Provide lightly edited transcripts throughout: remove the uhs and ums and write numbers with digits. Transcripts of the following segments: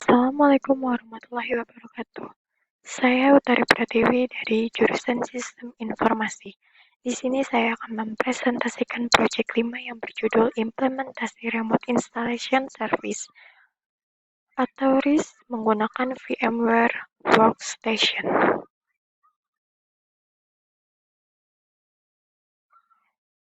Assalamualaikum warahmatullahi wabarakatuh. Saya Utari Pratiwi dari jurusan Sistem Informasi. Di sini saya akan mempresentasikan proyek 5 yang berjudul Implementasi Remote Installation Service atau RIS menggunakan VMware Workstation.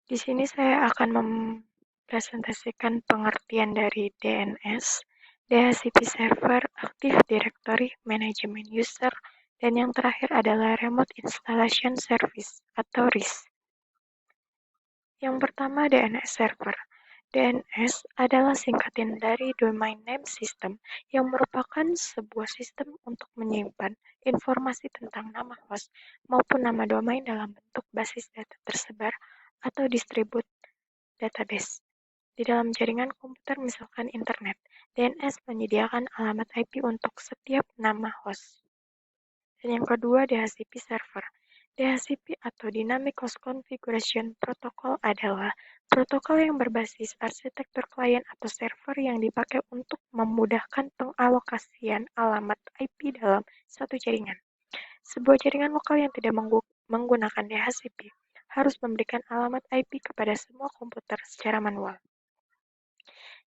Di sini saya akan mempresentasikan pengertian dari DNS, DHCP Server, Active Directory, Management User, dan yang terakhir adalah Remote Installation Service atau RIS. Yang pertama DNS Server. DNS adalah singkatan dari Domain Name System yang merupakan sebuah sistem untuk menyimpan informasi tentang nama host maupun nama domain dalam bentuk basis data tersebar atau distribut database. Di dalam jaringan komputer misalkan internet, DNS menyediakan alamat IP untuk setiap nama host. Dan yang kedua, DHCP server. DHCP atau Dynamic Host Configuration Protocol adalah protokol yang berbasis arsitektur klien atau server yang dipakai untuk memudahkan pengalokasian alamat IP dalam satu jaringan. Sebuah jaringan lokal yang tidak menggunakan DHCP harus memberikan alamat IP kepada semua komputer secara manual.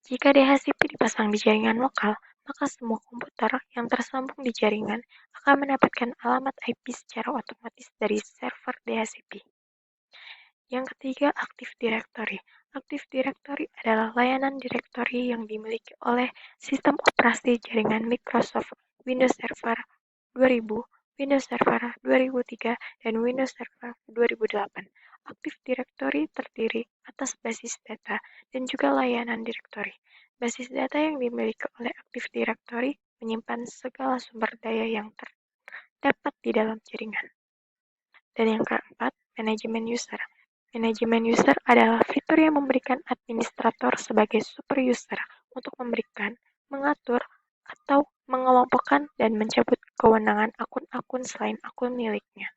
Jika DHCP dipasang di jaringan lokal, maka semua komputer yang tersambung di jaringan akan mendapatkan alamat IP secara otomatis dari server DHCP. Yang ketiga, Active Directory. Active Directory adalah layanan direktori yang dimiliki oleh sistem operasi jaringan Microsoft Windows Server 2000, Windows Server 2003, dan Windows Server 2008. Active Directory terdiri atas basis data dan juga layanan direktori. Basis data yang dimiliki oleh Active Directory menyimpan segala sumber daya yang terdapat di dalam jaringan. Dan yang keempat, Manajemen User. Manajemen user adalah fitur yang memberikan administrator sebagai super user untuk memberikan, mengatur, atau mengelompokkan dan mencabut kewenangan akun-akun selain akun miliknya.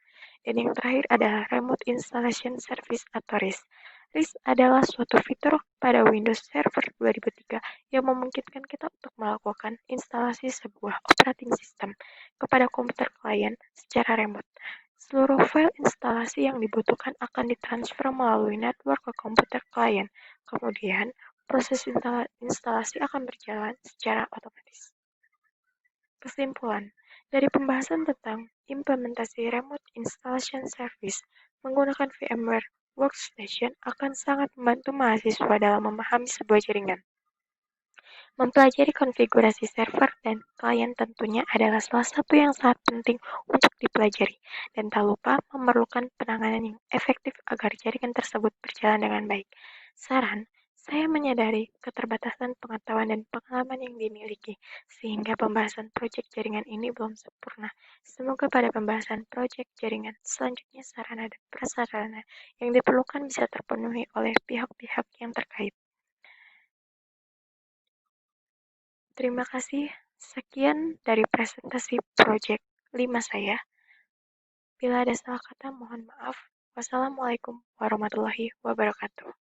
Dan yang terakhir adalah Remote Installation Service atau RIS. RIS adalah suatu fitur pada Windows Server 2003 yang memungkinkan kita untuk melakukan instalasi sebuah operating system kepada komputer klien secara remote. Seluruh file instalasi yang dibutuhkan akan ditransfer melalui network ke komputer klien. Kemudian, proses instalasi akan berjalan secara otomatis. Kesimpulan, dari pembahasan tentang implementasi Remote Installation Service menggunakan VMware Workstation akan sangat membantu mahasiswa dalam memahami sebuah jaringan. Mempelajari konfigurasi server dan klien tentunya adalah salah satu yang sangat penting untuk dipelajari, dan tak lupa memerlukan penanganan yang efektif agar jaringan tersebut berjalan dengan baik. Saran, saya menyadari keterbatasan pengetahuan dan pengalaman yang dimiliki, sehingga pembahasan proyek jaringan ini belum sempurna. Semoga pada pembahasan proyek jaringan selanjutnya sarana dan prasarana yang diperlukan bisa terpenuhi oleh pihak-pihak yang terkait. Terima kasih. Sekian dari presentasi proyek 5 saya. Bila ada salah kata, mohon maaf. Wassalamualaikum warahmatullahi wabarakatuh.